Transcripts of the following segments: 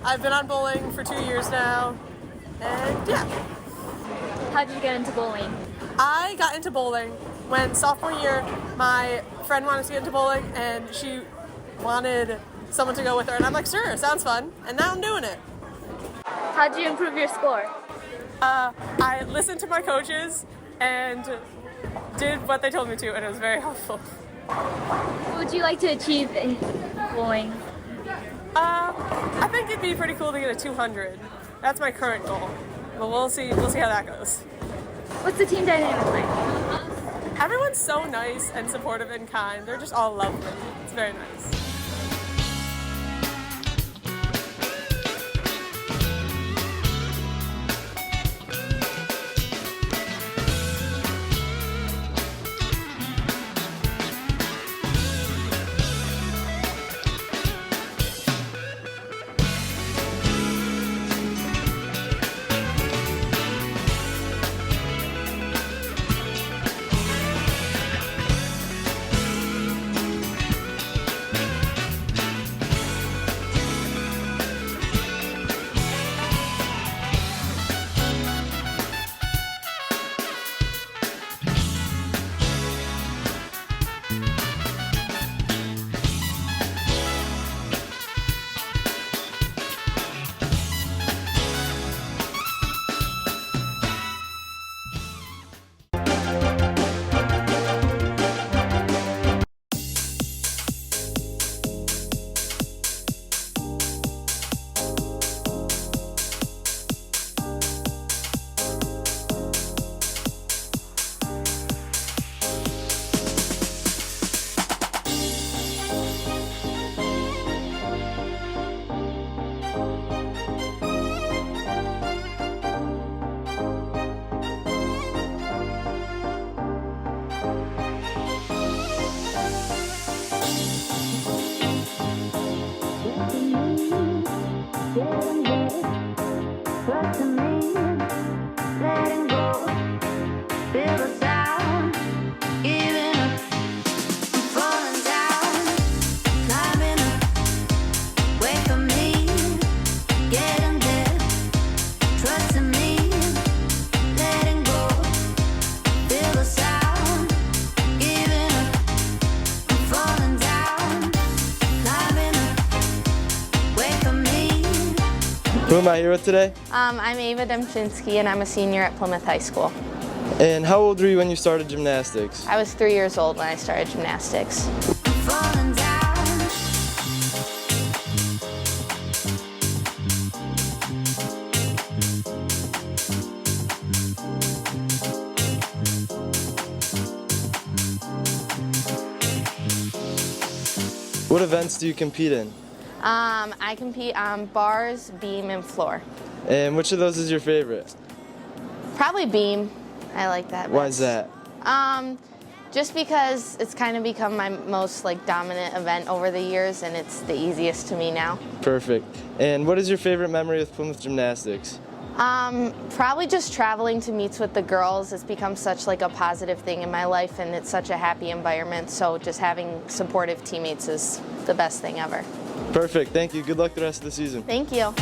I've been on bowling for 2 years now, and yeah. How did you get into bowling? I got into bowling when sophomore year, my friend wanted to get into bowling, and she wanted someone to go with her, and I'm like, sure, sounds fun, and now I'm doing it. How did you improve your score? I listened to my coaches and did what they told me to, and it was very helpful. What would you like to achieve in bowling? I think it'd be pretty cool to get a 200. That's my current goal, but we'll see how that goes. What's the team dynamic like? Everyone's so nice and supportive and kind. They're just all lovely. It's very nice. Who am I here with today? I'm Ava Demchinsky, and I'm a senior at Plymouth High School. And how old were you when you started gymnastics? I was 3 years old when I started gymnastics. What events do you compete in? I compete on bars, beam, and floor. And which of those is your favorite? Probably beam. I like that best. Why is that? Just because it's kind of become my most dominant event over the years, and it's the easiest to me now. Perfect. And what is your favorite memory with Plymouth Gymnastics? Probably just traveling to meets with the girls. It's become such a positive thing in my life, and it's such a happy environment. So just having supportive teammates is the best thing ever. Perfect. Thank you. Good luck the rest of the season. Thank you.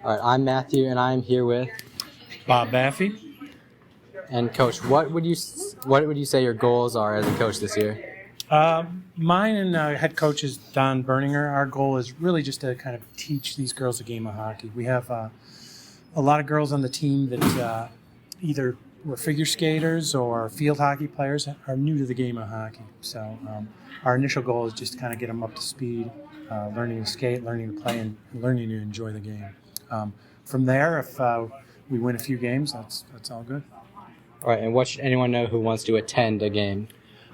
All right, I'm Matthew, and I'm here with Bob Baffy. And Coach. What would you say your goals are as a coach this year? Mine and head coach is Don Berninger. Our goal is really just to kind of teach these girls a game of hockey. We have a lot of girls on the team that either were figure skaters or field hockey players, are new to the game of hockey. So our initial goal is just to kind of get them up to speed, learning to skate, learning to play, and learning to enjoy the game. From there, if we win a few games, that's all good. All right, and what should anyone know who wants to attend a game?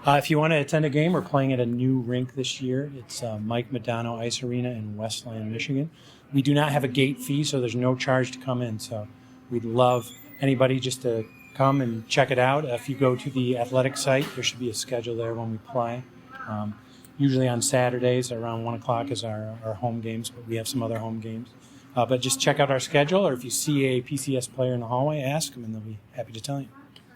If you want to attend a game, we're playing at a new rink this year. It's Mike Madonna Ice Arena in Westland, Michigan. We do not have a gate fee, so there's no charge to come in. So we'd love anybody just to come and check it out. If you go to the athletic site, there should be a schedule there when we play. Usually on Saturdays around 1 o'clock is our home games, but we have some other home games. But just check out our schedule, or if you see a PCS player in the hallway, ask them, and they'll be happy to tell you.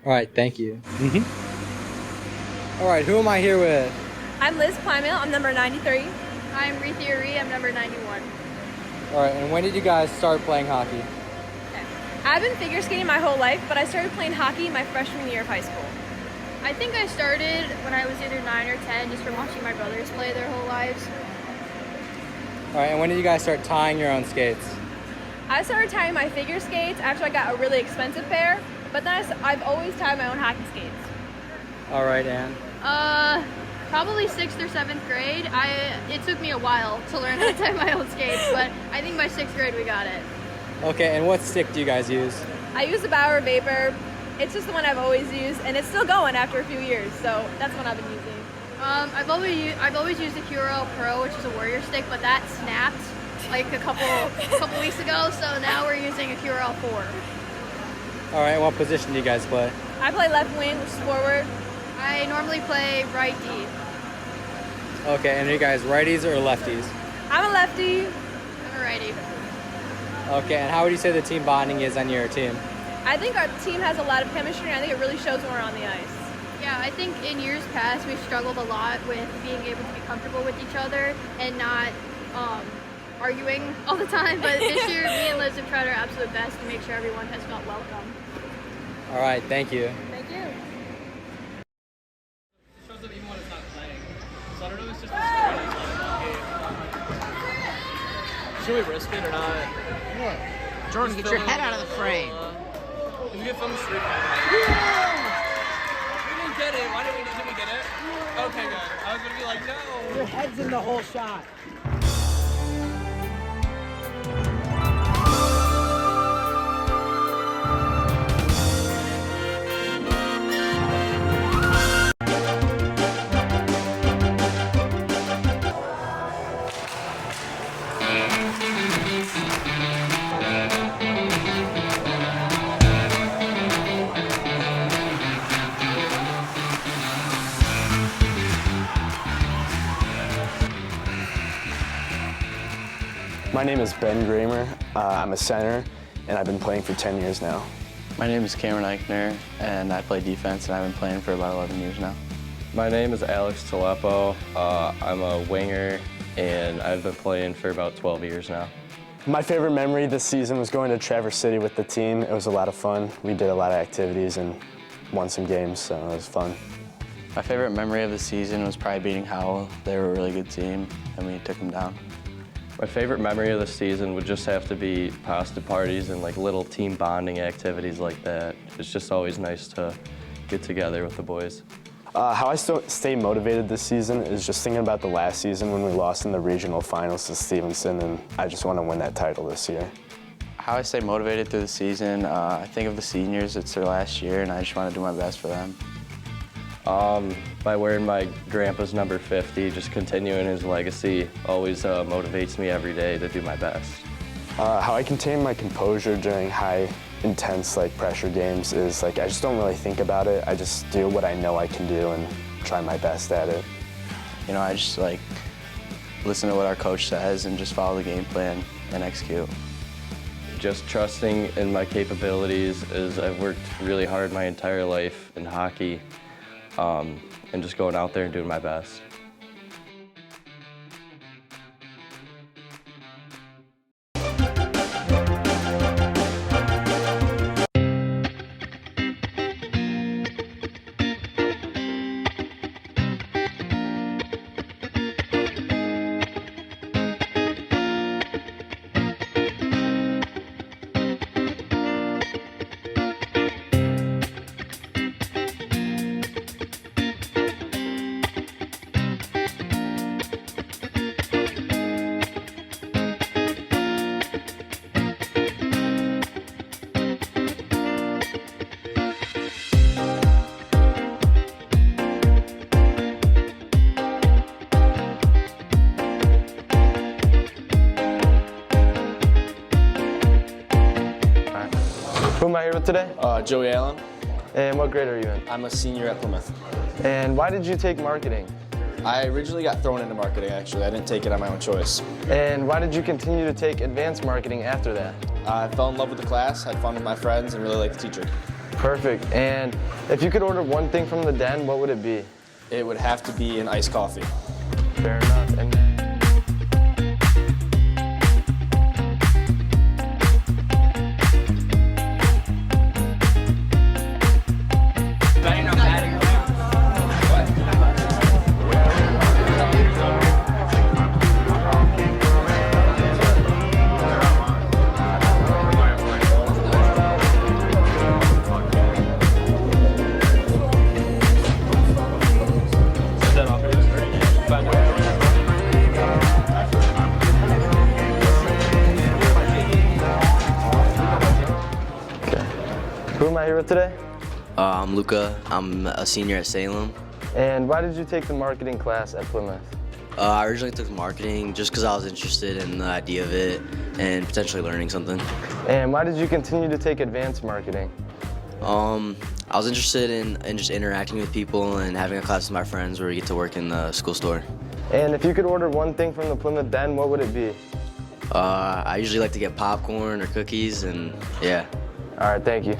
All right, thank you. Mm-hmm. All right, who am I here with? I'm Liz Plymouth. I'm number 93. I'm Rethia Ree. I'm number 91. All right, and when did you guys start playing hockey? I've been figure skating my whole life, but I started playing hockey my freshman year of high school. I think I started when I was either 9 or 10, just from watching my brothers play their whole lives. All right, and when did you guys start tying your own skates? I started tying my figure skates after I got a really expensive pair, but then I've always tied my own hockey skates. All right, Ann. Probably 6th or 7th grade. It took me a while to learn how to tie my own skates, but I think by 6th grade we got it. Okay, and what stick do you guys use? I use the Bauer Vapor. It's just the one I've always used, and it's still going after a few years, so that's what I've been using. I've always used the QRL Pro, which is a Warrior stick, but that snapped like a couple weeks ago, so now we're using a QRL 4. All right, what position do you guys play? I play left wing, which is forward. I normally play right D. Okay, and are you guys righties or lefties? I'm a lefty. I'm a righty. Okay, and how would you say the team bonding is on your team? I think our team has a lot of chemistry, and I think it really shows when we're on the ice. Yeah, I think in years past we've struggled a lot with being able to be comfortable with each other and not arguing all the time. But this year, me and Liz have tried our absolute best to make sure everyone has felt welcome. All right, thank you. Thank you. Shows up even when it's not playing. So I don't know if it's just a strategy game. Should we risk it or not? What? Jordan, get your head out of the frame. Can we get film streak? We didn't get it. Did we get it? Okay, good. I was gonna be like, no. Your head's in the whole shot. My name is Ben Gramer. I'm a center, and I've been playing for 10 years now. My name is Cameron Eichner, and I play defense, and I've been playing for about 11 years now. My name is Alex Telepo. I'm a winger, and I've been playing for about 12 years now. My favorite memory this season was going to Traverse City with the team. It was a lot of fun. We did a lot of activities and won some games, so it was fun. My favorite memory of the season was probably beating Howell. They were a really good team, and we took them down. My favorite memory of the season would just have to be pasta parties and like little team bonding activities like that. It's just always nice to get together with the boys. How I stay motivated this season is just thinking about the last season when we lost in the regional finals to Stevenson, and I just want to win that title this year. How I stay motivated through the season, I think of the seniors. It's their last year, and I just want to do my best for them. By wearing my grandpa's number 50, just continuing his legacy always motivates me every day to do my best. How I contain my composure during high, intense pressure games is I just don't really think about it. I just do what I know I can do and try my best at it. You know, I just listen to what our coach says and just follow the game plan and execute. Just trusting in my capabilities, as I've worked really hard my entire life in hockey. And just going out there and doing my best. Who am I here with today? Joey Allen. And what grade are you in? I'm a senior at Plymouth. And why did you take marketing? I originally got thrown into marketing, actually. I didn't take it on my own choice. And why did you continue to take advanced marketing after that? I fell in love with the class, had fun with my friends, and really liked the teacher. Perfect. And if you could order one thing from the Den, what would it be? It would have to be an iced coffee. Fair enough. And who am I here with today? I'm Luca. I'm a senior at Salem. And why did you take the marketing class at Plymouth? I originally took marketing just because I was interested in the idea of it and potentially learning something. And why did you continue to take advanced marketing? I was interested in just interacting with people and having a class with my friends where we get to work in the school store. And if you could order one thing from the Plymouth Den, what would it be? I usually like to get popcorn or cookies, and yeah. All right, thank you.